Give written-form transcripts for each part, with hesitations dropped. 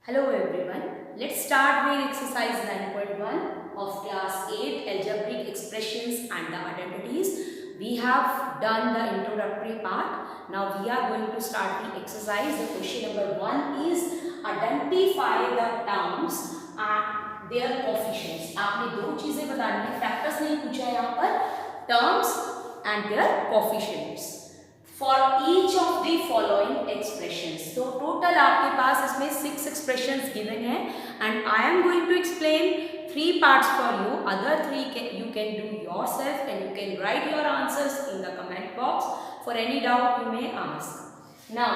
Hello everyone. Let's start with exercise 9.1 of class 8 algebraic expressions and the identities. We have done the introductory part. Now we are going to start the exercise. The question number 1 is identify the terms and their coefficients. आपने दो चीजें बतानी है, factors नहीं पूछा है यहाँ पर, terms and their coefficients for each of the following expressions. तो total आपके पास इसमें 6 expressions given है and I am going to explain 3 parts for you. Other 3 you can do yourself and you can write your answers in the comment box. For any doubt you may ask. Now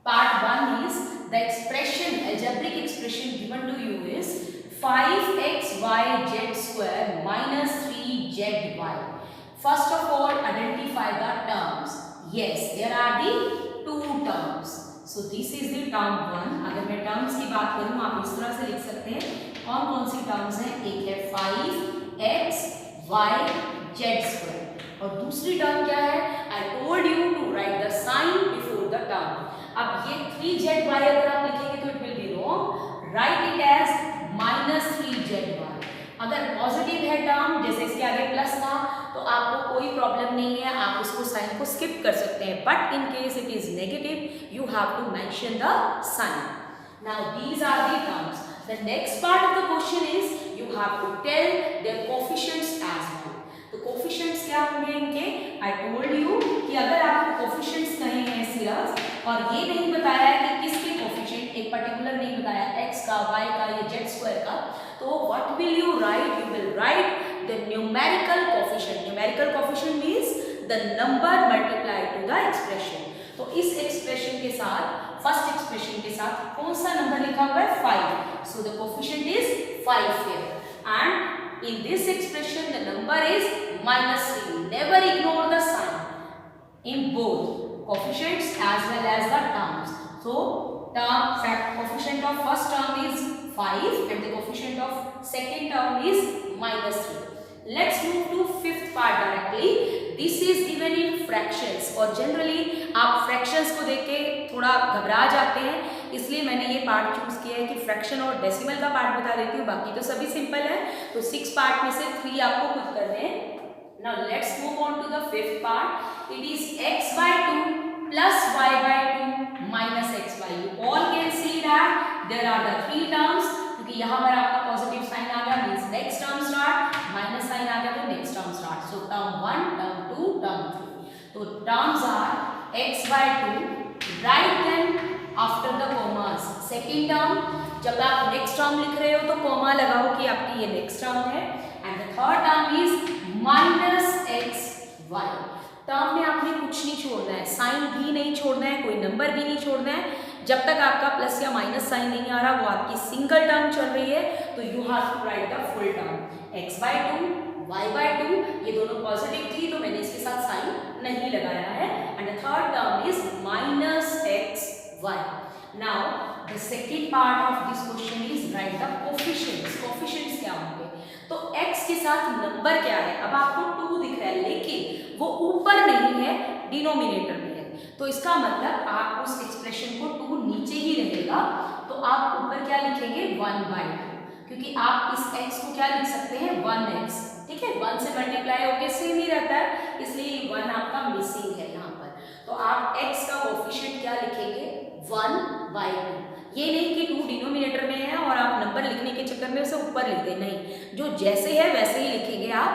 part 1 is the expression, algebraic expression given to you is 5xyz square minus 3zy. First of all, identify the terms. Yes, there are the 2 terms. So this is the term 1. अगर मैं terms की बात करूँ आप इस तरह से लिख सकते हैं. कौन कौन सी terms हैं? एक है 5x y z square और दूसरी term क्या है? I told you to write the sign before the term. अब ये 3zy अगर आप लिखेंगे तो it will be wrong. Write it as minus 3zy. अगर पॉजिटिव है टर्म जैसे इसके आगे प्लस था तो आपको कोई प्रॉब्लम नहीं है, आप उसको साइन को स्किप कर सकते हैं. But in case it is negative you have to mention the sign. Now these are the terms. The next part of the question is you have to tell their coefficients as well. तो coefficients क्या होंगे इनके? I told you कि अगर आपको coefficients कहे हैं सिर्फ और ये नहीं बताया है कि किसके कोएफिशिएंट, एक पर्टिकुलर नहीं बताया x का, y का या z स्क्वायर का, तो what will you write? You will write the numerical coefficient. Numerical coefficient means the number multiplied to the expression. तो इस एक्सप्रेशन के साथ, फर्स्ट एक्सप्रेशन के साथ कौन सा नंबर लिखा हुआ है? 5. So the coefficient is 5 here and in this expression the number is minus 3. Never ignore the sign in both coefficients as well as the terms. So coefficient of first term is 5 and the coefficient of second term is minus 3. Let's move to fifth part directly. This is given in fractions और generally आप fractions को देख के थोड़ा घबरा जाते हैं, इसलिए मैंने ये पार्ट चूज किया है कि फ्रैक्शन और डेसिमल का पार्ट बता देती हूँ, बाकी तो सभी सिंपल है. तो 6 पार्ट में से 3 आपको खुद करने हैं. Now let's move on to the fifth part. It is x by 2 plus y by 2 minus x by 2. You all can see that there are the 3 terms. क्योंकि यहाँ पर आपका पॉजिटिव साइन आ गया means next term start, minus sign आ गया तो next term start. So term 1, term 2, term 3. तो terms are x by 2. Right them after the commas. Second term जब आप नेक्स्ट टर्म लिख रहे हो तो कॉमा लगाओ कि आपकी ये नेक्स्ट टर्म है. And the third term is minus x y. Term में आपने कुछ नहीं छोड़ना है, साइन भी नहीं छोड़ना है, कोई नंबर भी नहीं छोड़ना है. जब तक आपका प्लस या माइनस साइन नहीं आ रहा, वो आपकी सिंगल टर्म चल रही है, तो you have to write the full term. x by 2, y by 2, ये दोनों पॉजिटिव थी तो मैंने इसके साथ साइन नहीं लगाया है. And the third term is minus x y. Now the second part of this question is write the coefficients. Coefficients क्या होंगे? तो x के साथ नंबर क्या है? अब आपको 2 दिख रहा है लेकिन वो ऊपर नहीं है, डिनोमिनेटर में है. तो इसका मतलब आप उस एक्सप्रेशन को 2 नीचे ही रहेगा, तो आप ऊपर क्या लिखेंगे? 1 by 2. क्योंकि आप इस x को क्या लिख सकते हैं? 1x. ठीक है, 1 से मल्टीप्लाई होकर सेम ही रहता है, इसलिए 1 आपका मिसिंग है यहाँ पर. तो आप x का कोएफिशिएंट क्या लिखेंगे? 1 by 2. ये नहीं कि 2 डिनोमिनेटर में है और आप नंबर लिखने के चक्कर में उसे ऊपर लिख दें, नहीं, जो जैसे है वैसे ही लिखेंगे आप.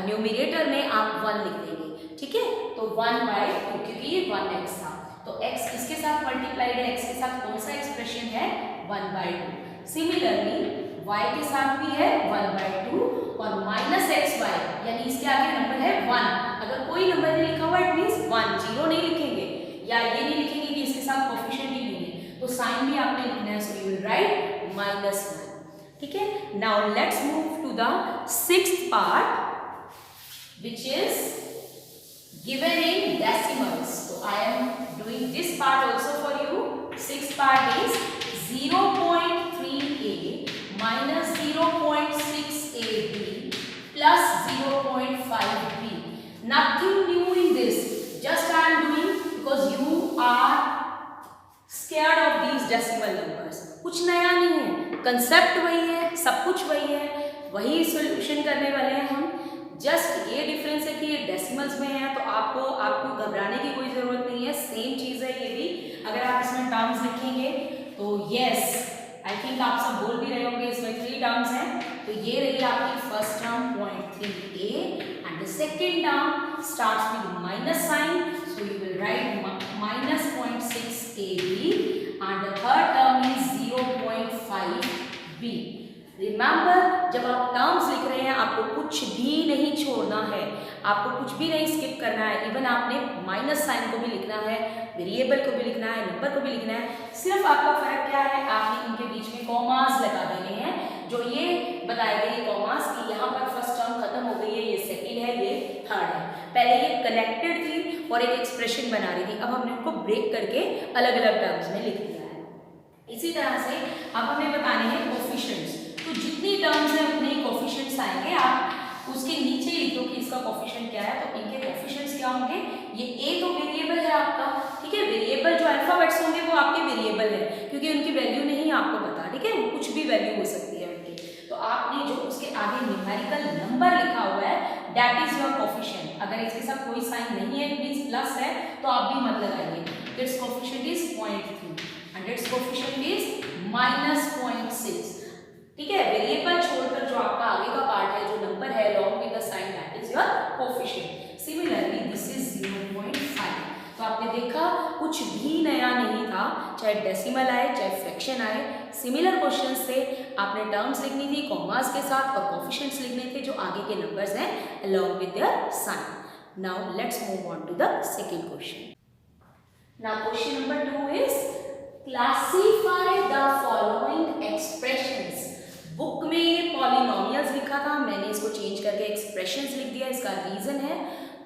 न्यूमिनेटर में आप 1 लिख देंगे. ठीक है, तो 1 by 2 क्योंकि ये 1x था, तो x किसके साथ मल्टीप्लाइड है? x के साथ कौन सा एक्सप्रेशन है? 1 by 2. सिमिलरली y के साथ भी है 1 by 2 और माइनस एक्स वाई यानी इसके आगे नंबर है 1. अगर कोई नंबर नहीं लिखा हुआ इट मीन्स 1. 0 नहीं लिखेंगे या ये नहीं लिखेंगे कि इसके साथ कोएफिशिएंट ही नहीं है, तो साइन भी आपने लिखना है. So you will write minus 1. ठीक है, now let's move to the sixth part which is given in decimals. So I am doing this part also for you. Sixth part is 0.3a minus 0.6ab plus 0.5b. Nothing new in this. Just I am doing because you are scared of these decimal numbers. कुछ concept वही है, सब कुछ वही है, वही solution करने वाले हैं हम। जस्ट ये डिफरेंस है कि ये डेसिमल्स में है, तो आपको घबराने की कोई ज़रूरत नहीं है, सेम चीज़ है ये भी। अगर आप इसमें टर्म्स लिखेंगे तो यस, आई थिंक आप सब बोल भी रहे होंगे, इसमें 3 टर्म्स हैं। तो ये रही आपकी first term 0.3a and the second term starts with minus sign, so you will write minus 0.6ab and the third term is 0.5b। Remember, जब आप टर्म्स लिख रहे हैं आपको कुछ भी नहीं छोड़ना है, आपको कुछ भी नहीं स्किप करना है। इवन आपने माइनस साइन को भी लिखना है, वेरिएबल को भी लिखना है, नंबर को भी लिखना है। सिर्फ आपका फर्क क्या है, आपने इनके बीच में कॉमास लगा देने हैं, जो ये बताए गए कॉमास कि यहाँ पर फर्स्ट टर्म खत्म हो गई है, ये सेकेंड है, ये थर्ड है। पहले ये कनेक्टेड थी और एक एक्सप्रेशन बना रही थी, अब हमने उनको ब्रेक करके अलग अलग टर्म्स में लिख दिया है। इसी तरह से अब हमें बताने हैं कोफिशिएंट्स। तो जितनी टर्म्स हैं उतने ही कोफिशिएंट्स आएंगे। आप उसके नीचे ही लिख दो कि इसका कोफिशिएंट क्या है, तो इनके कोफिशिएंट्स क्या होंगे। ये ए तो वेरिएबल है आपका, ठीक है, वेरिएबल जो अल्फाबेट्स होंगे वो आपके वेरिएबल है, क्योंकि उनकी वैल्यू नहीं आपको पता, ठीक है, वो कुछ भी वैल्यू हो सकती है उनकी। तो आपने जो उसके आगे न्यूमेरिकल नंबर लिखा हुआ है, दैट इज योर कोफिशिएंट। अगर इसके साथ कोई साइन नहीं है, मींस प्लस है, तो आप भी मत लगाइए। It's coefficient is 0.3 and it's coefficient is -0.6, ठीक है। वेरिएबल छोड़कर जो आपका आगे का पार्ट है, जो नंबर है along with the sign, that is your coefficient. Similarly this is 0.5. तो आपने देखा कुछ भी नया नहीं था, चाहे डेसिमल आए चाहे फ्रैक्शन आए, सिमिलर क्वेश्चन से आपने टर्म्स लिखनी थी कॉमास के साथ और कोफिशिएंट्स लिखने थे जो आगे के नंबर्स हैं along with their sign. Now let's move on to the second question. Now question number 2 is classify the following expressions. Book में पॉलिनोमियल्स लिखा था, मैंने इसको चेंज करके एक्सप्रेशंस लिख दिया। इसका रीजन है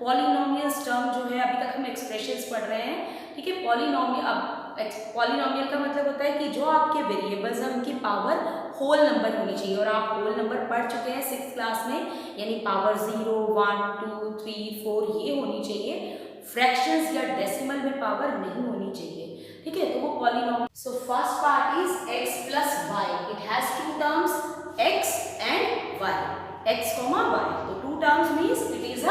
पॉलिनोमियल्स टर्म जो है, अभी तक हम एक्सप्रेशंस पढ़ रहे हैं, ठीक है। पॉलिनोमियल का मतलब होता है कि जो आपके वेरिएबल्स हैं उनकी पावर होल नंबर होनी चाहिए, और आप होल नंबर पढ़ चुके हैं 6th क्लास में, यानी पावर 0, 1, 2, 3, 4 ये होनी चाहिए। फ्रैक्शंस या डेसिमल में पावर नहीं होनी चाहिए, ठीक है, तो वो polynomial. So first part is x plus y. It has two terms, x and y. x, y. So two terms means it is a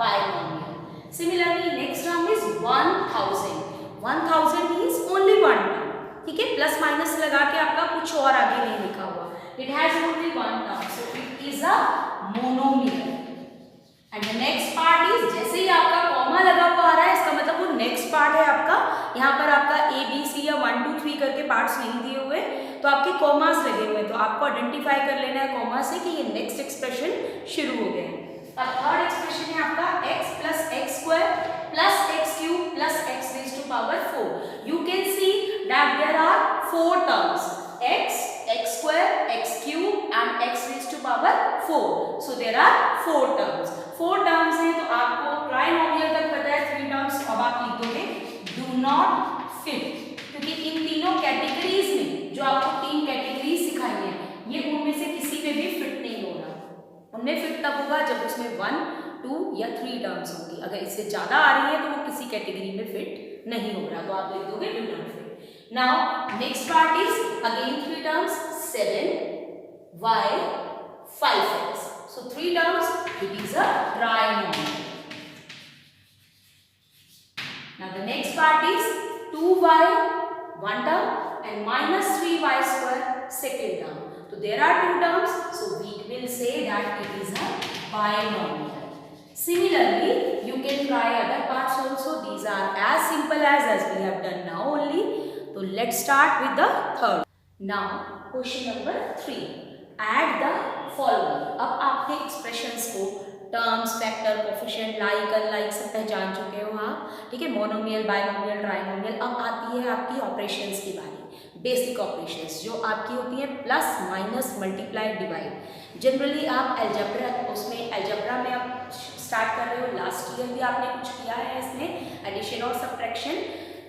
binomial. Similarly, next term is 1000. 1000 means only one term, ठीक है, plus minus लगा के आपका कुछ और आगे नहीं लिखा हुआ. It has only one term, so it is a monomial. And the next part is, जैसे ही आपका कॉमा लगा हुआ आ रहा है, इसका मतलब वो नेक्स्ट पार्ट है आपका। यहाँ पर आपका ए बी सी या 1 2 3 करके पार्ट्स नहीं दिए हुए, तो आपके कॉमास लगे हुए हैं, तो आपको आइडेंटिफाई कर लेना है कॉमा से कि ये नेक्स्ट एक्सप्रेशन शुरू हो गया है। अब थर्ड एक्सप्रेशन है आपका x plus x square plus x cube plus x raised to power 4. You can see that there are 4 terms, x, x square, x cube and x raised to power 4. So there are 4 terms. 4 terms हैं, तो आपको trinomial तक पता है, 3 terms अब आप लिख दोगे do not fit, क्योंकि इन तीनों कैटेगरीज में जो आपको 3 कैटेगरीज सिखाई हैं, ये उनमें से किसी में भी फिट नहीं हो रहा। उनमें फिट तब होगा जब उसमें 1, 2 या 3 टर्म्स होंगी। अगर इससे ज्यादा आ रही है तो वो किसी कैटेगरी में फिट नहीं हो रहा, तो आप लिख दोगे do not fit. Now next part is again 3 terms, 7y 5x. So 3 terms, it is a trinomial. Now the next part is 2y 1 term and minus 3y square second term. So there are 2 terms, so we will say that it is a binomial. Similarly, you can try other parts also. These are as simple as we have done now only. So let's start with the third. Now question number 3. Add the following. अब आपके expressions को terms, factor, coefficient, like, unlike सब पहचान चुके हो आप, ठीक है, मोनोमियल, बाइनोमियल, ट्राइनोमियल। अब आती है आपकी ऑपरेशंस की बारी, बेसिक ऑपरेशंस जो आपकी होती है plus, minus, multiply, divide. Generally आप अलजेब्रा, उसमें अलजेब्रा में आप स्टार्ट कर रहे हो, लास्ट ईयर भी आपने कुछ किया है इसमें, एडिशन और सब्ट्रैक्शन,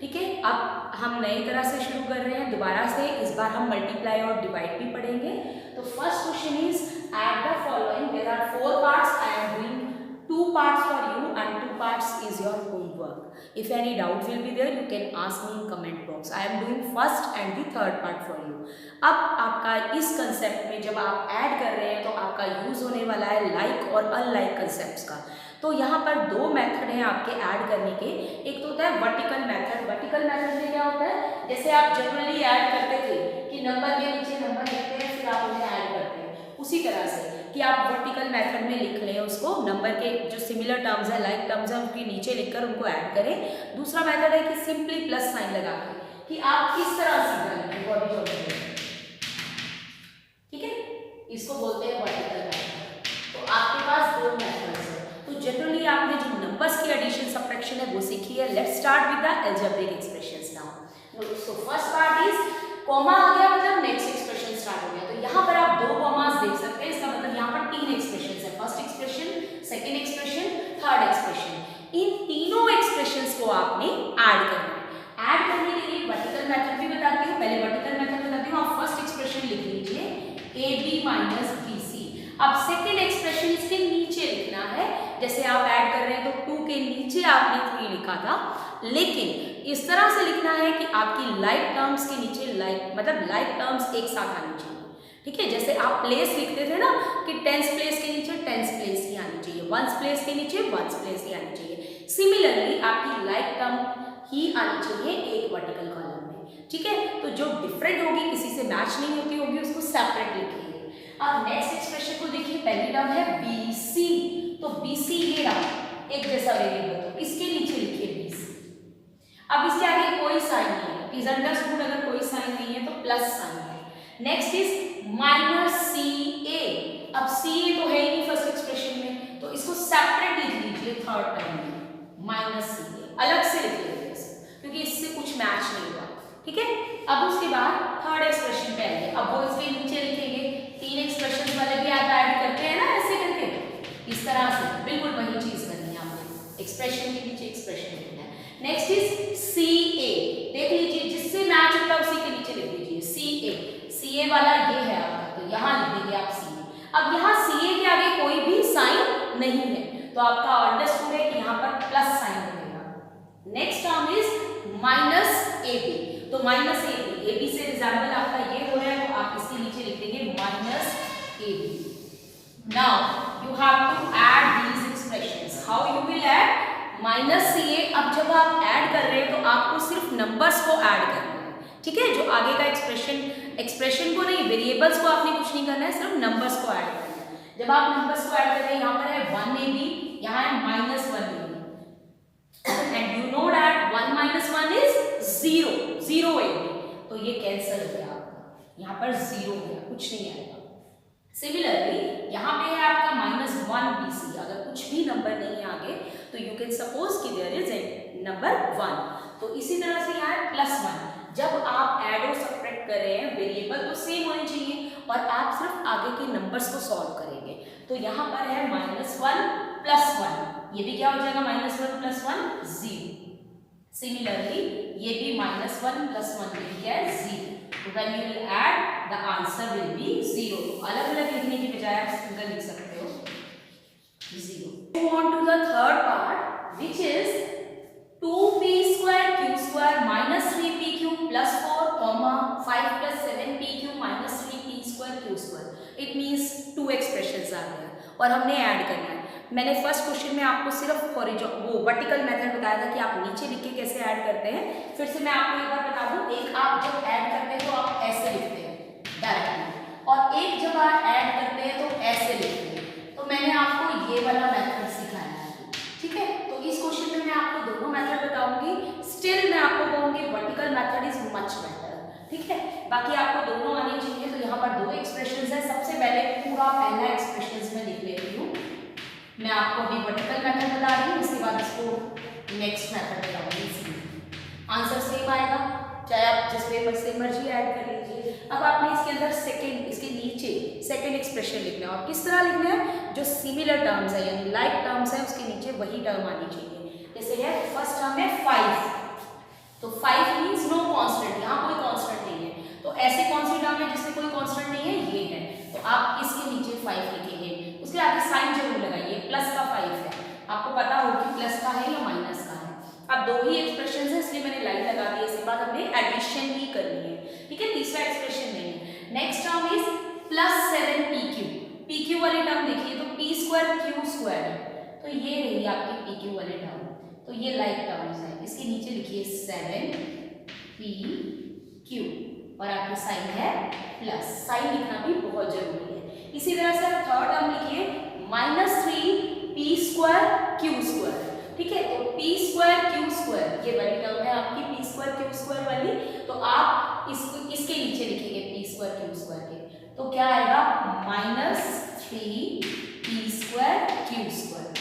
ठीक है। अब हम नई तरह से शुरू कर रहे हैं दोबारा से, इस बार हम मल्टीप्लाई और डिवाइड भी पढ़ेंगे। तो first question is add the following. There are 4 parts. I am doing 2 parts for you and 2 parts is your homework. If any doubt will be there, you can ask me in comment box. I am doing first and the third part for you. अब आपका आपका इस concept में जब आप add कर रहे हैं तो आपका यूज होने वाला है लाइक और अनलाइक कंसेप्ट्स का। तो यहाँ पर दो मेथड हैं आपके ऐड करने के। एक तो होता है वर्टिकल मेथड। वर्टिकल मेथड में क्या होता है, जैसे आप जनरली ऐड करते थे कि नंबर के नीचे नंबर लिखते हैं फिर आप उन्हें ऐड करते हैं, उसी तरह से कि आप वर्टिकल मेथड में लिख लें उसको, नंबर के जो सिमिलर टर्म्स है, लाइक टर्म्स है, उनके नीचे लिखकर उनको ऐड करें। दूसरा मेथड है कि सिंपली प्लस साइन लगा के कि आप किस तरह सीधा लिखें हॉरिजॉन्टल, ठीक है, इसको बोलते हैं वर्टिकल मेथड। तो आपके पास दो मेथड्स हैं। तो जनरली आपने जो नंबर्स की एडिशन सब्ट्रैक्शन है वो सीखी है। Let's start with the algebraic expressions now. So first part is comma आ गया मतलब नेक्स्ट एक्सप्रेशन स्टार्ट हो गया। तो यहाँ पर आप दो कॉमास देख सकते हैं, इसका मतलब यहाँ पर तीन एक्सप्रेशन है, first expression, second expression, third expression. इन तीनों एक्सप्रेशंस को आपने ऐड करना है। ऐड करने के लिए वर्टिकल मेथड भी बताती हूँ, पहले वर्टिकल मेथड बताती हूँ। आप फर्स्ट एक्सप्रेशन लिख लीजिए AB माइनस BC। अब सेकेंड एक्सप्रेशन इसके नीचे लिखना है, जैसे आप ऐड कर रहे हैं तो 2 के नीचे आपने 3 लिखा था, लेकिन इस तरह से लिखना है कि आपकी लाइक टर्म्स के नीचे लाइक मतलब लाइक टर्म्स एक साथ आनी चाहिए, ठीक है। जैसे आप प्लेस लिखते थे ना कि टेंस प्लेस के नीचे टेंस प्लेस ही आनी चाहिए, वंस प्लेस के नीचे वंस प्लेस ही आनी चाहिए। सिमिलरली आपकी लाइक टर्म ही आनी चाहिए एक वर्टिकल कॉलम में, ठीक है। तो जो डिफरेंट होगी, किसी से मैच नहीं होती होगी, उसको सेपरेट लिखेंगे। अब नेक्स्ट एक्सप्रेशन को देखिए, पहली टर्म है BC, तो BC ये रहा एक जैसा वेरिएबल, तो इसके नीचे लिखिए BC। अब इसके आगे कोई साइन नहीं है, इज अंडरस्टूड, अगर कोई साइन नहीं है तो प्लस साइन है। Next is minus CA। अब CA तो है ही नहीं फर्स्ट एक्सप्रेशन में, तो इसको सेपरेट लिख लीजिए थर्ड टर्म में, माइनस CA अलग से लिख लीजिए क्योंकि इससे कुछ मैच नहीं हुआ, ठीक है। अब उसके बाद थर्ड एक्सप्रेशन पे आएंगे। अब वो इसके नीचे लिखेंगे, तीन एक्सप्रेशन वाले भी आप ऐड करते हैं ना ऐसे करके, इस तरह से बिल्कुल वही चीज करनी है आपने, एक्सप्रेशन के नीचे एक्सप्रेशन लिखना है। नेक्स्ट इज CA, देख लीजिए जिससे मैच होता है उसी के नीचे लिख दीजिए CA वाला ये है आपका, तो यहाँ लिख देंगे आप CA। अब यहाँ CA के आगे कोई भी साइन नहीं है, तो आपका अंडरस्टूड है कि यहाँ पर प्लस साइन लगेगा। Next term is minus AB, तो माइनस AB से रिजल्ट आपका ये हो रहा है, तो आप इसके नीचे लिख देंगे minus AB। Now you have to add these expressions. How you will add minus CA। अब जब आप ऐड कर रहे हैं तो आपको सिर्फ नंबर्स को ऐड करना है, ठीक है। जो आगे का एक्सप्रेशन को नहीं, वेरिएबल्स को आपने कुछ नहीं करना है, सिर्फ नंबर्स को ऐड करना है। जब आप नंबर्स को ऐड कर रहे हैं, यहाँ पर है 1AB, यहाँ है -1AB, and you know that 1 minus 1 is 0 AB, तो ये कैंसिल हो गया आपका, यहाँ पर 0 हो गया, कुछ नहीं आएगा। सिमिलरली यहाँ पे है आपका -1 BC, अगर कुछ भी नंबर नहीं है आगे तो यू कैन सपोज कि देयर इज ए नंबर 1, तो इसी तरह से यहाँ है +1। जब आप ऐड और सब्ट्रैक्ट कर रहे हैं, वेरिएबल तो सेम होने चाहिए और आप सिर्फ आगे के नंबर्स को सॉल्व करेंगे। तो यहाँ पर है -1 +1, ये भी क्या हो जाएगा, -1 + 1 0। सिमिलरली ये भी -1 + 1 ये क्या है 0। तो when you will add the answer will be 0। तो अलग अलग लिखने की बजाय आप सिंगल लिख सकते हो 0। Move on to the third part which is 2p² q² -3pq + 4, 5 + 7pq -3p² q²। It means 2 expressions आ गए और हमने ऐड करना है। मैंने फर्स्ट क्वेश्चन में आपको सिर्फ वो वर्टिकल मेथड बताया था कि आप नीचे लिख के कैसे ऐड करते हैं। फिर से मैं आपको एक बार बता दूं, एक आप जब ऐड करते हैं तो आप ऐसे लिखते हैं डायरेक्टली, और एक जब आप ऐड करते हैं तो ऐसे लिखते हैं। तो मैंने आपको ये वाला मेथड सिखाया है, ठीक है। तो इस क्वेश्चन में मैं आपको दोनों मेथड बताऊंगी, स्टिल मैं आपको कहूंगी vertical method is much better, ठीक है। बाकी आपको दोनों आने चाहिए। तो यहाँ पर 2 एक्सप्रेशंस है। सबसे पहले पूरा पहला एक्सप्रेशन में लिख लेती हूँ, मैं आपको अभी वर्टिकल मेथड बता रही हूँ, उसके बाद इसको नेक्स्ट मेथड बताऊंगी। आंसर सेम आएगा, चाहे आप जिस पेपर से मर्जी ऐड कर लीजिए। अब आपने इसके अंदर इसके नीचे सेकेंड एक्सप्रेशन लिखना है, और किस तरह लिखना है, जो सिमिलर टर्म्स है यानी लाइक टर्म्स है उसके नीचे वही टर्म आनी चाहिए। जैसे है फर्स्ट टर्म है 5, तो 5 मीन्स नो कांस्टेंट, यहाँ कोई कांस्टेंट नहीं है। तो ऐसे कौन सी टर्म है जिसमें कोई कांस्टेंट नहीं है, ये है, तो आप इसके नीचे 5 लिखेंगे। उसके आगे साइन जरूर लगाइए, प्लस का 5 है, आपको पता हो कि प्लस का है या माइनस का है। अब 2 ही एक्सप्रेशन है इसलिए मैंने लाइन लगा दी, इसके बाद हमने एडिशन ही करनी है, ठीक है। तीसरा एक्सप्रेशन नहीं है। Next term plus 7 P Q. P Q वाली टर्म देखिए तो पी स्क्वायर क्यू स्क्वायर है, तो ये रही आपकी पी क्यू वाली टर्म। तो ये लाइक टर्म्स है, इसके नीचे लिखिए 7 पी क्यू और आपकी साइन है प्लस। साइन लिखना भी बहुत जरूरी है। इसी तरह से आप थर्ड टर्म लिखिए -3 पी स्क्वायर क्यू स्क्वायर। ठीक है, तो पी स्क्वायर क्यू स्क्वायर ये वाली टर्म है आपकी पी स्क्वायर क्यू स्क्वायर वाली, तो आप इसको इसके नीचे लिखेंगे पी स्क्वायर क्यू स्क्वायर के, तो क्या आएगा -3 पी स्क्वायर क्यू स्क्वायर।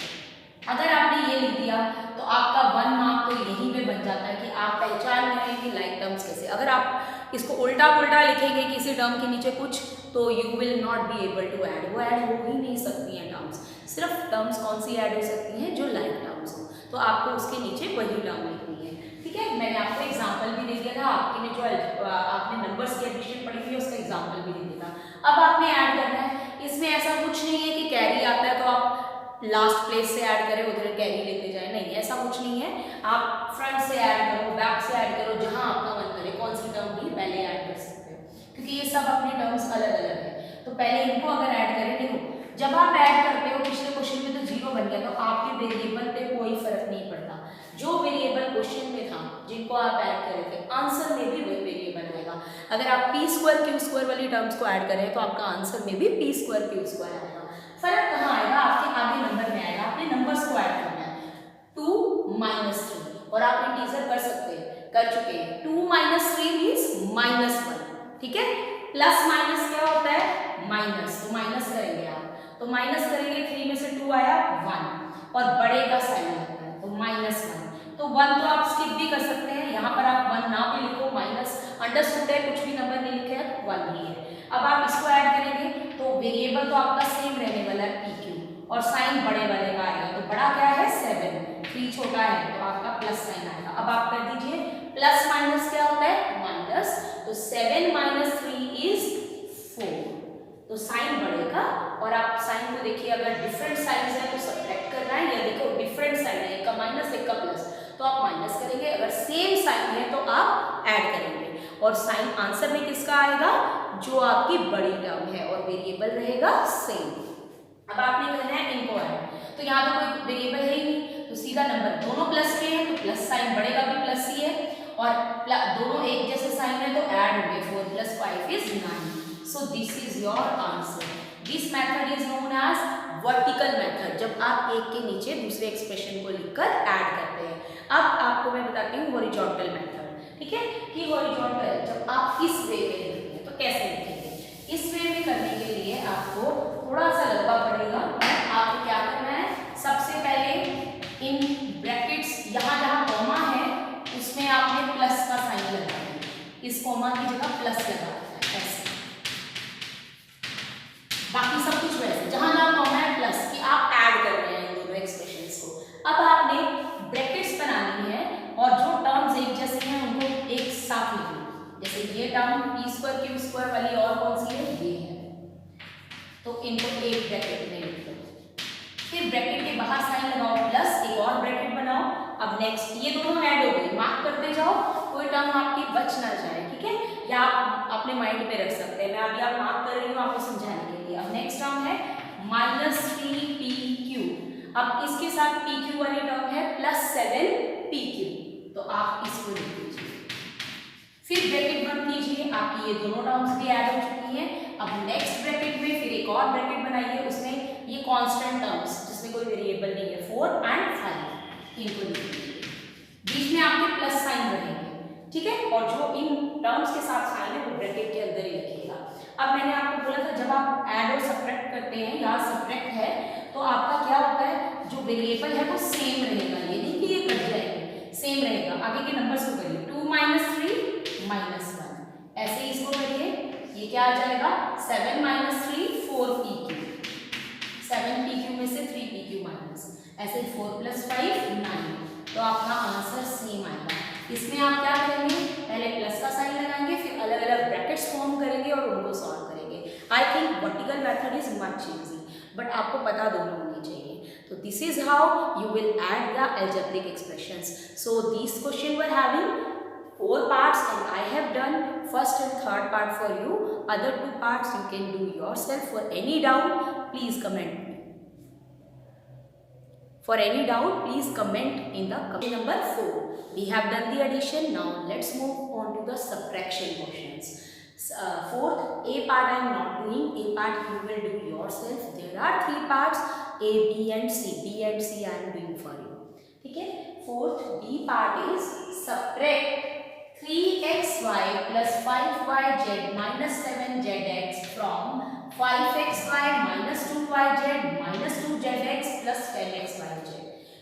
अगर आपने ये लिख दिया तो आपका 1 मार्क तो यहीं पे बन जाता है कि आप पहचान रहे हैं कि लाइक टर्म्स कैसे। अगर आप इसको उल्टा पुल्टा लिखेंगे किसी टर्म के नीचे कुछ, तो you will not be able to add, वो ऐड हो ही नहीं सकती हैं टर्म्स। सिर्फ टर्म्स कौन सी ऐड हो सकती हैं, जो लाइक टर्म्स हो, तो आपको उसके नीचे वही टर्म लिखनी है। ठीक है, मैंने आपको एग्जाम्पल भी दे दिया था, आपने जो आपने नंबर्स की एडिशन पढ़ी थी उसका एग्जाम्पल भी दे दिया था। अब आपने ऐड करना है, इसमें ऐसा कुछ नहीं है कि कैरी आता है तो आप लास्ट प्लेस से ऐड करें उधर कैरी लेते जाए, नहीं ऐसा कुछ नहीं है। आप फ्रंट से ऐड करो, बैक से ऐड करो, जहां आपका मन करे कौन सी टर्म भी पहले ऐड कर सकते हो, क्योंकि ये सब अपने टर्म्स अलग अलग है। तो पहले इनको अगर ऐड करें, देखो जब आप ऐड करते हो पिछले क्वेश्चन में तो 0 बन गया, तो आपके वेरिएबल पे कोई फर्क नहीं पड़ता। जो वेरिएबल क्वेश्चन में था जिनको आप ऐड करे थे, आंसर में भी वही वेरिएबल आएगा। अगर आप पी स्क्वायर क्यू स्क्वायर वाली टर्म्स को ऐड करें तो आपका आंसर में भी पी स्क्वायर क्यू स्क्वायर आएगा। फर्क कहाँ आएगा, आपके आगे नंबर में आएगा। आपने नंबर्स को ऐड करना है 2 -3, और आप इंटीजर कर सकते हैं, कर चुके हैं। 2 - 3 मीन्स -1। ठीक है, प्लस माइनस क्या होता है, माइनस, तो माइनस करेंगे आप, तो माइनस करेंगे 3 में से 2 आया 1, और बड़े का साइन लगता है तो -1। तो 1 तो आप स्किप भी कर सकते हैं, यहाँ पर आप 1 ना भी लिखो, माइनस अंडरस्टूड है, कुछ भी नंबर नहीं लिखे है, 1 ही है। अब आप इसको ऐड करेंगे तो वेरिएबल तो आपका सेम रहने वाला है पी क्यू, और साइन बड़े वाले का आएगा, तो बड़ा क्या है 7, 3 छोटा है तो आपका प्लस साइन आएगा। अब आप कर दीजिए, प्लस माइनस क्या होता है, माइनस, तो 7 - 3 इज 4, तो साइन बढ़ेगा। और आप साइन को देखिए, अगर डिफरेंट साइन है तो सब्ट्रैक्ट करना है, या देखो डिफरेंट साइन है, एक का माइनस एक का प्लस, तो आप माइनस करेंगे। अगर सेम साइन है तो आप ऐड करेंगे, और साइन आंसर में किसका आएगा, जो आपकी बड़ी टर्म है, और वेरिएबल रहेगा सेम। अब आपने करना है इनको ऐड, तो यहाँ तो कोई वेरिएबल है ही नहीं, तो सीधा नंबर दोनों प्लस के हैं तो प्लस साइन बढ़ेगा भी प्लस ही है, और दोनों एक जैसे साइन है तो ऐड होंगे, 4 + 5 = 9। So this is your answer. This method is known as vertical method, जब आप एक के नीचे दूसरे एक्सप्रेशन को लिखकर ऐड करते हैं। अब आपको मैं बताती हूँ हॉरिजॉन्टल मेथड। ठीक है, कि हॉरिजॉन्टल जब आप इस वे में लिखते हैं तो कैसे लिखेंगे। इस वे में करने के लिए आपको थोड़ा सा लंबा पड़ेगा। आपको क्या करना है, सबसे पहले इन ब्रैकेट्स यहाँ जहाँ कॉमा है उसमें आपने प्लस का साइन लगाना है, इस कॉमा की जगह प्लस लगाना है, ऐसे। बाकी सब कुछ वैसे, जहां जहां कॉमा है प्लस, कि आप ऐड कर रहे हैं इन दोनों एक्सप्रेशंस को। अब आपने ब्रैकेट्स बनानी है, और जो टर्म्स एक जैसे हैं उनको एक साथ लिखना। जैसे ये term P square Q square वाली और कौन सी है, ये है, तो इनको एक ब्रैकेट में लिख दो। फिर ब्रैकेट के बाहर साइन लगाओ प्लस, एक और ब्रैकेट बनाओ। अब नेक्स्ट ये दोनों ऐड हो गए, मार्क करते जाओ, कोई टर्म आपकी बच ना जाए। ठीक है, या आप अपने माइंड पे रख सकते हैं, मैं अभी आप मार्क कर रही हूँ आपको समझाने के लिए। अब नेक्स्ट टर्म है -3 पी क्यू। अब इसके साथ पी क्यू वाली टर्म है +7 पी क्यू, तो आप इसको लिख दीजिए। फिर ब्रैकेट बंद कीजिए, आपकी ये दोनों टर्म्स भी ऐड हो चुकी हैं। अब नेक्स्ट ब्रैकेट में फिर एक और ब्रैकेट बनाइए, उसमें ये कांस्टेंट टर्म्स जिसमें कोई वेरिएबल नहीं है 4 और 5, इनको लिख दीजिए। बीच में आपके प्लस साइन रहेंगे। ठीक है, और जो इन टर्म्स के साथ साइन है वो ब्रैकेट के अंदर ही रखिएगा। अब मैंने आपको बोला था जब आप ऐड और सब्ट्रैक्ट करते हैं, यहाँ सब्ट्रैक्ट है तो आपका क्या होता है, जो वेरिएबल है वो सेम रहेगा, ये नहीं कि ये कट जाएंगे, सेम रहेगा। आगे के नंबर्स को करिए, 2 - 3 -1, ऐसे ही इसको करिए, ये क्या आ जाएगा 7 - 3 4 पी क्यू, 7 पी क्यू में से 3 पी क्यू माइनस, ऐसे 4 + 5 9, तो आपका आंसर सेम आएगा। इसमें आप क्या करेंगे, पहले प्लस का साइन लगाएंगे, फिर अलग अलग ब्रैकेट्स फॉर्म करेंगे और उनको सॉल्व करेंगे। I think vertical method is much easy, but आपको पता दोनों होनी चाहिए। तो this is how you will add the algebraic expressions. So these question were having 4 parts and I have done first and third part for you. Other 2 parts you can do yourself. For any doubt, please comment me. For any doubt, please comment in the question number 4. We have done the addition. Now let's move on to the subtraction questions. Fourth, A part I am not doing. A part you will do yourself. There are 3 parts, A, B and C. B and C I am doing for you. Okay. Fourth, B part is subtract 3xy plus 5yz minus 7zx from 5xy minus 2yz minus 2zx plus 10xyz.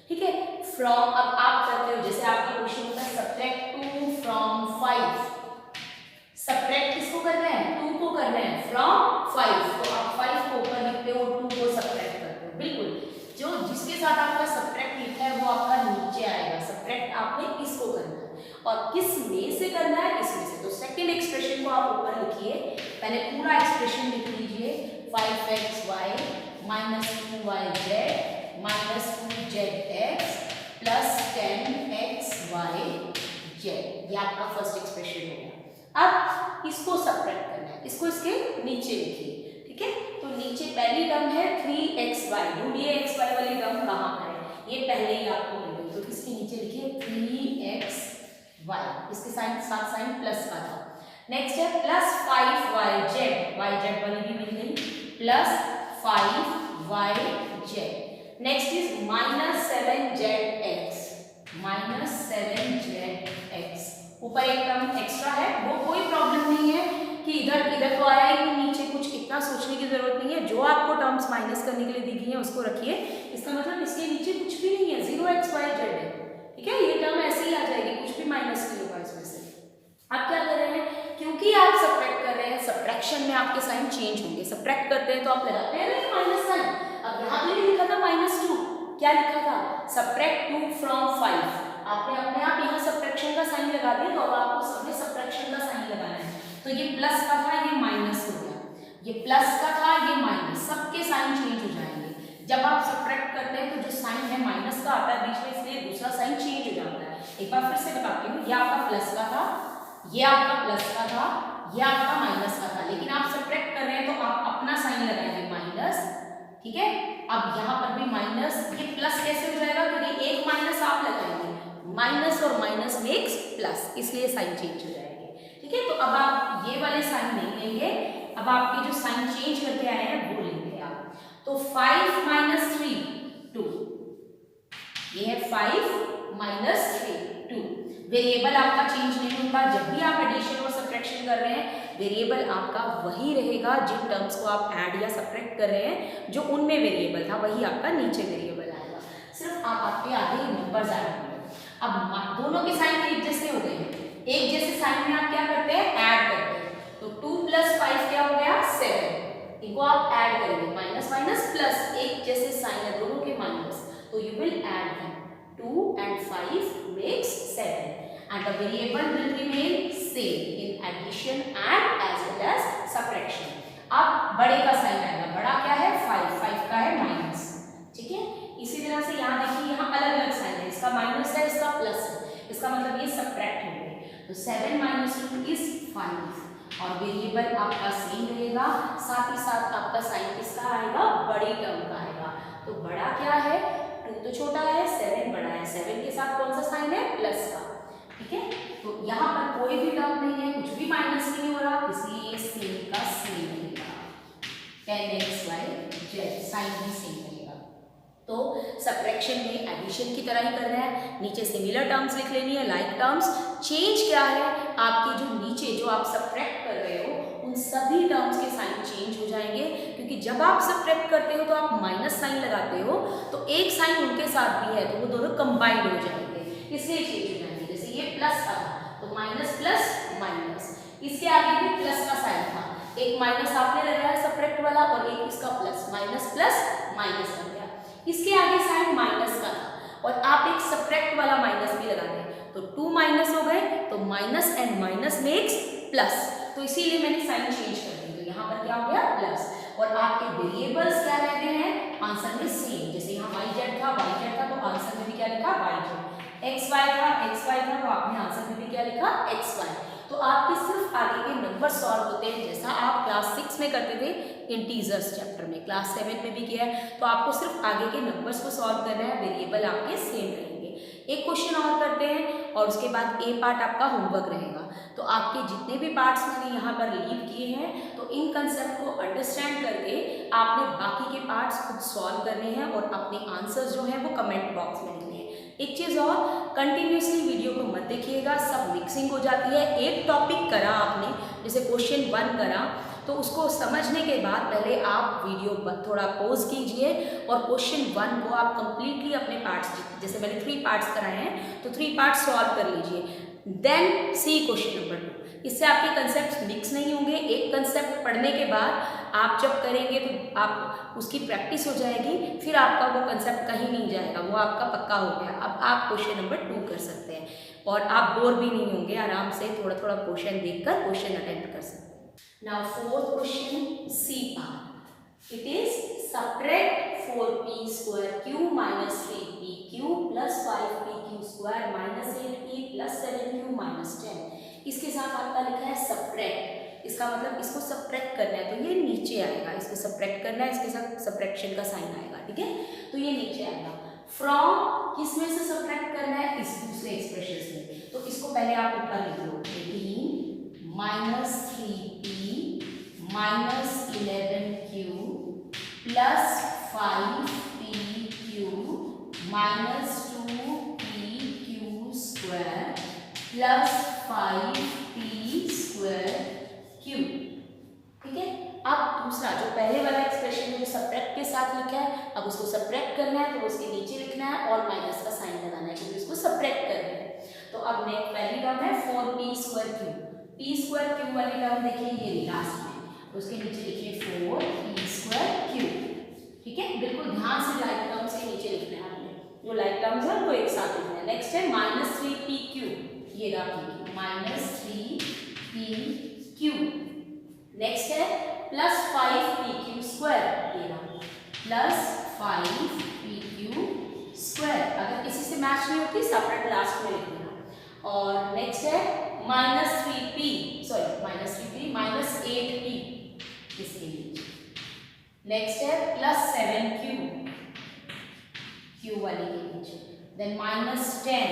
ठीक है. From अब आप करते हो जैसे आपका question होता है सब्ट्रैक्ट 2 फ्रॉम 5. सब्ट्रैक्ट किसको कर रहे हैं? 2 को कर रहे हैं फ्रॉम 5. तो आप 5 को ऊपर लिखते हो, 2 को सब्ट्रैक्ट करते हो. बिल्कुल जो जिसके साथ आपका सब्ट्रैक्ट लिखा है वो आपका नीचे आएगा. सब्ट्रैक्ट आपने इसको करना है और किस में से करना है? इसमें से. तो सेकंड एक्सप्रेशन को आप ऊपर लिखिए. पहले पूरा एक्सप्रेशन लिख लीजिए. 5xy minus 2yz minus 2zx plus 10xyz. ये आपका फर्स्ट एक्सप्रेशन हो गया. अब इसको सब्ट्रैक्ट करना है. इसको इसके नीचे लिखिए. ठीक है. तो नीचे पहली टर्म है 3xy. ढूंढिए xy वाली टर्म कहाँ पर है. ये पहले ही आपको मिल गई. तो इसके नीचे लिखिए 3xy. इसके साथ साइन प्लस का था. नेक्स्ट है प्लस 5yz. yz वाली भी मिल गई. Plus 5yz. Next is minus 7zx. Minus 7zx. ऊपर एक टर्म एक्स्ट्रा है. वो कोई प्रॉब्लम नहीं है कि इधर तो आया ही नीचे. कुछ इतना सोचने की जरूरत नहीं है. जो आपको टर्म्स माइनस करने के लिए दी गई है उसको रखिए. इसका मतलब इसके नीचे कुछ भी नहीं है. 0xyz है. ठीक है. ये टर्म ऐसे ही आ जाएगी. कुछ भी माइनस नहीं होगा इसमें से. आप क्या कर रहे हैं? क्योंकि आप सब्ट्रैक्ट कर रहे हैं, सब्ट्रैक्शन में आपके साइन चेंज होंगे. सब्ट्रैक्ट करते हैं तो आप लगाते हैं माइनस साइन. अब यहाँ पे लिखा था -2. क्या लिखा था? Subtract 2 from 5. आपने अपने आप यहाँ सब्ट्रैक्शन का साइन लगा दिया. तो अब आपको सबने सब्ट्रैक्शन का साइन लगाना है. तो ये प्लस का था, ये माइनस हो गया. ये प्लस का था, ये माइनस. सबके साइन चेंज हो जाएंगे. जब आप सब्ट्रैक्ट करते हैं तो जो साइन है माइनस का आता है बीच में, इसलिए दूसरा साइन चेंज हो जाता है. एक बार फिर से बताती हूँ. ये आपका प्लस का था, ये आपका प्लस का था, ये आपका माइनस का था. लेकिन आप सब्ट्रैक्ट कर रहे हैं तो आप अपना साइन लगाएंगे माइनस. ठीक है. अब यहाँ पर भी माइनस. ये प्लस कैसे हो जाएगा? क्योंकि एक माइनस आप लगाएंगे. माइनस और माइनस मेक्स प्लस, इसलिए साइन चेंज हो जाएंगे. ठीक है. तो अब आप ये वाले साइन नहीं लेंगे. अब आपके जो साइन चेंज करके आए हैं वो लेंगे आप. तो 5 माइनस 3 2. ये है 5 माइनस 3 2. वेरिएबल आपका चेंज नहीं होगा. जब भी आप एडिशन और सब्ट्रैक्शन कर रहे हैं वेरिएबल आपका वही रहेगा. जिन टर्म्स को आप ऐड या सब्ट्रैक्ट कर रहे हैं जो उनमें वेरिएबल था वही आपका नीचे वेरिएबल आएगा. सिर्फ आप आपके आगे नंबर्स आएंगे. अब दोनों के साइन एक जैसे हो गए हैं. एक जैसे साइन में आप क्या करते हैं? ऐड करते हैं. तो 2 + 5 क्या हो गया? 7. इनको आप ऐड करेंगे. Minus minus plus. एक जैसे साइन है दोनों के माइनस. तो you will add them. 2 and 5 makes 7. And the variable will remain same in addition and as well as subtraction. अब बड़े का साइन आएगा. बड़ा क्या है? 5 का है माइनस. ठीक है. इसी तरह से यहाँ देखिए यहाँ अलग अलग साइन है. इसका माइनस है, इसका प्लस है. इसका मतलब ये सब्ट्रैक्ट हो गए. तो 7 - 2 is 5. और वेरिएबल आपका सेम रहेगा. साथ ही साथ आपका साइन किसका आएगा? बड़ी टर्म का आएगा. तो बड़ा क्या है? 2 तो छोटा है, 7 बड़ा है. 7 के साथ कौन सा साइन है? प्लस का. ठीक है. तो यहाँ पर कोई भी टर्म नहीं है, कुछ भी माइनस नहीं हो रहा, इसलिए सेम का सेम रहेगा. 10xyz साइन भी सेम रहेगा. तो सब्ट्रैक्शन में एडिशन की तरह ही करना है. नीचे सिमिलर टर्म्स लिख लेनी है, लाइक टर्म्स. चेंज क्या है? आपके जो नीचे जो आप सब्ट्रैक्ट कर रहे हो उन सभी टर्म्स के साइन चेंज हो जाएंगे. क्योंकि जब आप सब्ट्रैक्ट करते हो तो आप माइनस साइन लगाते हो. तो एक साइन उनके साथ भी है तो वो दोनों कंबाइंड हो जाएंगे, इसलिए चेंज हो जाएंगे. जैसे ये प्लस का था तो माइनस प्लस माइनस. इसके आगे भी प्लस का साइन था. एक माइनस आपने लगाया सब्ट्रैक्ट वाला और एक इसका प्लस. माइनस प्लस माइनस बन गया. इसके आगे साइन माइनस का था और आप एक सब्ट्रैक्ट वाला माइनस भी लगा दें तो 2 माइनस हो गए. तो minus and minus makes plus. तो इसीलिए मैंने साइन चेंज कर दी. तो यहाँ पर क्या हो गया? प्लस. और आपके वेरिएबल्स क्या रहते हैं आंसर में? सेम. जैसे यहाँ yz था तो आंसर में भी क्या लिखा? yz. xy था तो आपने आंसर में भी क्या लिखा xy। तो आपके सिर्फ आगे के नंबर सॉल्व होते हैं जैसा आप क्लास 6 में करते थे इंटीजर्स चैप्टर में, क्लास 7 में भी किया है। तो आपको सिर्फ आगे के नंबर्स को सॉल्व करना है, वेरिएबल आपके सेम रहेंगे। एक क्वेश्चन और करते हैं और उसके बाद ए पार्ट आपका होमवर्क रहेगा। तो आपके जितने भी पार्ट्स मैंने यहाँ पर लीव किए हैं तो इन कंसेप्ट को अंडरस्टैंड करके आपने बाकी के पार्ट्स खुद सॉल्व करने हैं और अपने आंसर्स जो हैं वो कमेंट बॉक्स में लिखने हैं। एक चीज़ और, कंटिन्यूसली वीडियो को मत देखिएगा, सब मिक्सिंग हो जाती है। एक टॉपिक करा आपने, जैसे क्वेश्चन 1 करा, तो उसको समझने के बाद पहले आप वीडियो थोड़ा पॉज कीजिए और क्वेश्चन 1 को आप कंप्लीटली अपने पार्ट्स, जैसे मैंने 3 पार्ट्स कराए हैं तो 3 पार्ट्स सॉल्व कर लीजिए, देन सी क्वेश्चन नंबर 2। इससे आपके कंसेप्ट मिक्स नहीं होंगे। एक कंसेप्ट पढ़ने के बाद आप जब करेंगे तो आप उसकी प्रैक्टिस हो जाएगी, फिर आपका वो कंसेप्ट कहीं नहीं जाएगा, वो आपका पक्का हो गया। अब आप क्वेश्चन नंबर 2 कर सकते हैं और आप बोर भी नहीं होंगे, आराम से थोड़ा थोड़ा क्वेश्चन देखकर क्वेश्चन अटेम्प्ट कर सकते हैं। Now fourth question, C part. It is subtract 4p square q minus 3pq plus 5pq square minus 8p plus 7q minus 10. इसके साथ आपका लिखा है subtract। इसका मतलब इसको सब्ट्रैक्ट करना है तो ये नीचे आएगा, इसको सब्ट्रैक्ट करना है, इसके साथ सब्ट्रैक्शन का साइन आएगा, ठीक है। तो ये नीचे आएगा। फ्रॉम किस में से सब्ट्रैक्ट करना है, इस दूसरे एक्सप्रेशन में। तो इसको पहले आप ऊपर लिख लो, 18 minus 3p minus 11q plus 5pq minus 2pq square plus 5p square q, ठीक है। अब दूसरा जो पहले वाला एक्सप्रेशन है जो सब्ट्रैक्ट के साथ लिखा है, अब उसको सब्ट्रैक्ट करना है तो उसके नीचे लिखना है और माइनस का साइन लगाना है क्योंकि उसको सब्ट्रैक्ट कर रहे हैं। तो अब नेक्स्ट पहली टर्म है 4p square q, p square q वाली टर्म देखिए ये लास्ट में, उसके नीचे लिखिए 4p square q, ठीक है। बिल्कुल ध्यान से लाइक टर्म्स के नीचे लिखना है आपने, जो लाइक टर्म्स है उनको एक साथ लिखना है। नेक्स्ट है माइनस 3pq, ये रहा माइनस 3pq। नेक्स्ट है प्लस 5pq स्क्वायर, ये रहा प्लस 5pq स्क्वायर। अगर किसी से मैच नहीं होती सेपरेट लास्ट में लिखना। और नेक्स्ट है माइनस 3p माइनस 8p इसके नीचे। नेक्स्ट है प्लस 7q q वाली के नीचे, देन माइनस 10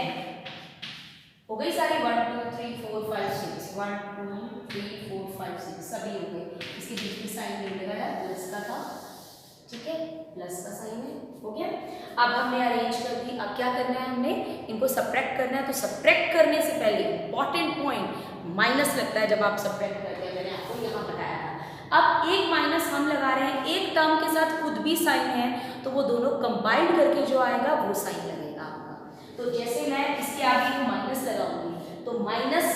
हो गई सारी, 1 2 3 4 5 6, 1 2 3 4 5 6 सभी हो गए। इसके बीच में साइन नहीं लगाया, प्लस का था, ठीक है, प्लस का साइन है, हो गया। अब हमने अरेंज कर दी। अब क्या करना है, हमने इनको सब्ट्रैक्ट करना है। तो सब्ट्रैक्ट करने से पहले इंपॉर्टेंट पॉइंट, माइनस लगता है जब आप सब्ट्रैक्ट करते हैं, मैंने आपको यहाँ बताया था। अब एक माइनस हम लगा रहे हैं, एक टर्म के साथ खुद भी साइन है तो वो दोनों कंबाइंड करके जो आएगा वो साइन लगेगा आपका। तो जैसे मैं इसके आगे को माइनस लगाऊंगी तो माइनस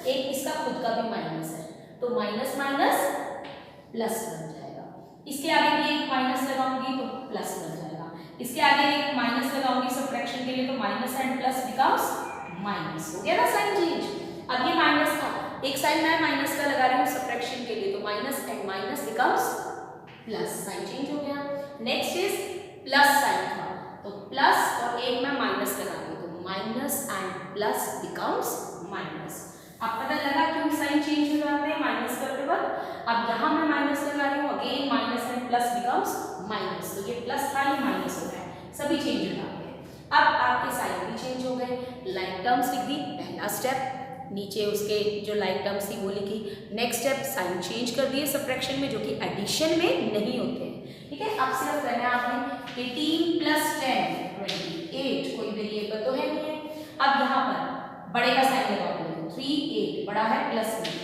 एक इसका खुद का भी माइनस है तो माइनस माइनस प्लस बन जाएगा। इसके आगे भी एक माइनस लगाऊंगी तो प्लस बन जाएगा। इसके आगे एक माइनस लगाऊंगी सब्ट्रैक्शन के लिए तो minus and plus becomes minus, हो गया ना साइन चेंज। अब ये माइनस था, एक साइन मैं माइनस का लगा रही हूँ सब्ट्रैक्शन के लिए तो minus and minus becomes plus, sign change हो गया। नेक्स्ट इज प्लस साइन था तो प्लस और एक मैं माइनस लगा रही हूँ तो minus and plus becomes minus. अब पता लगा क्यों साइन चेंज हो जाते हैं माइनस करते वक्त। अब यहाँ मैं माइनस लगा रही हूँ, again minus and plus becomes minus, तो ये प्लस था ये माइनस हो गया, सभी चेंज हो जाते हैं। अब आपके साइन भी चेंज हो गए। लाइक टर्म्स लिख दी, पहला स्टेप, नीचे उसके जो लाइक टर्म्स थी वो लिखी। नेक्स्ट स्टेप साइन चेंज कर दिए सब्ट्रैक्शन में जो कि एडिशन में नहीं होते हैं, ठीक है। अब सिर्फ करना है आपने 18 प्लस 10 28, कोई वेरिएबल तो है नहीं है। अब यहाँ पर बड़े का साइन लगाओगे 3 8 बड़ा है प्लस में,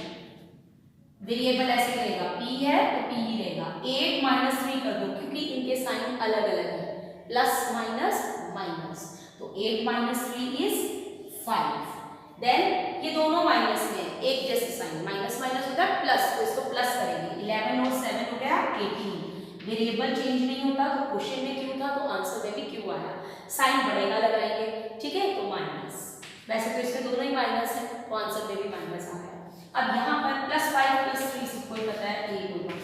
वेरिएबल ऐसे करेगा p है तो p ही रहेगा। 8 माइनस 3 कर दो क्योंकि इनके साइन अलग अलग है, प्लस माइनस माइनस, तो 8 माइनस 3 इज 5। देन ये दोनों माइनस में एक जैसे साइन, माइनस माइनस होता है प्लस, तो इसको प्लस करेंगे। 11 और 7 हो गया 18। वेरिएबल चेंज नहीं होता तो क्वेश्चन में क्यों था तो आंसर में भी क्यों आया। साइन बढ़ेगा लगाएंगे, ठीक है, तो माइनस। वैसे तो इसके दोनों ही माइनस है तो आंसर में भी माइनस आ गया। अब यहाँ पर प्लस 5 प्लस 3 सबको ही पता है 8 होगा,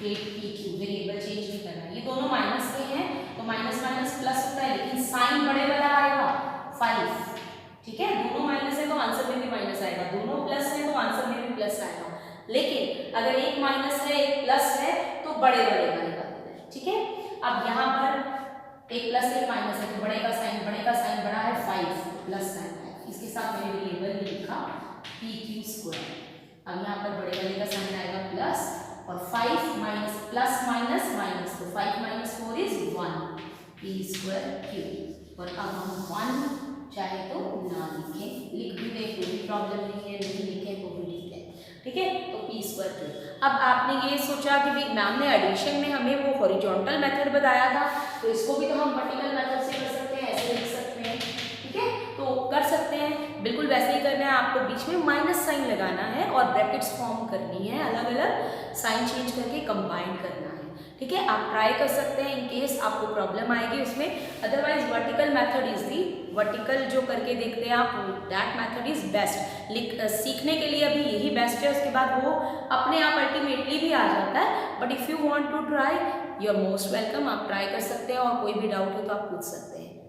8pq, वेरिएबल चेंज नहीं करना। ये दोनों माइनस के हैं तो माइनस माइनस प्लस होता है लेकिन साइन बड़े वाला आएगा 5, ठीक है, दोनों माइनस है तो आंसर में भी माइनस आएगा, दोनों प्लस है तो आंसर में भी प्लस आएगा। लेकिन अगर एक माइनस है एक प्लस है तो बड़े वाले का निकालना है। ठीक है, अब यहाँ पर एक प्लस एक माइनस है तो बड़े का साइन बड़ा है 5, प्लस साइन है, इसके साथ मैंने वेरिएबल भी लिखा pq²। अब यहाँ पर बड़े वाले का साइन आएगा प्लस, और 5 माइनस प्लस माइनस माइनस, तो 5 माइनस 4 इज 1 p²q। और अब हम 1 चाहे तो ना लिखें, लिख भी दें कोई भी प्रॉब्लम नहीं है, नहीं लिखें तो भी ठीक है। ठीक है, तो p²q। अब आपने ये सोचा कि भाई मैम ने एडिशन में हमें वो हॉरिजॉन्टल मेथड बताया था, तो इसको भी तो हम वर्टिकल मेथड से कर सकते हैं, ऐसे लिख सकते हैं। ठीक है, तो कर सकते हैं, बिल्कुल वैसे ही करना है। आपको बीच में माइनस साइन लगाना है और ब्रैकेट्स फॉर्म करनी है, अलग अलग साइन चेंज करके कंबाइन करना है। ठीक है, आप ट्राई कर सकते हैं इन केस आपको प्रॉब्लम आएगी उसमें। Otherwise vertical method is the, vertical जो करके देखते हैं आप, दैट मेथड इज बेस्ट। सीखने के लिए अभी यही बेस्ट है, उसके बाद वो अपने आप अल्टीमेटली भी आ जाता है। But if you want to try, you are most welcome, आप ट्राई कर सकते हैं और कोई भी डाउट हो तो आप पूछ सकते हैं।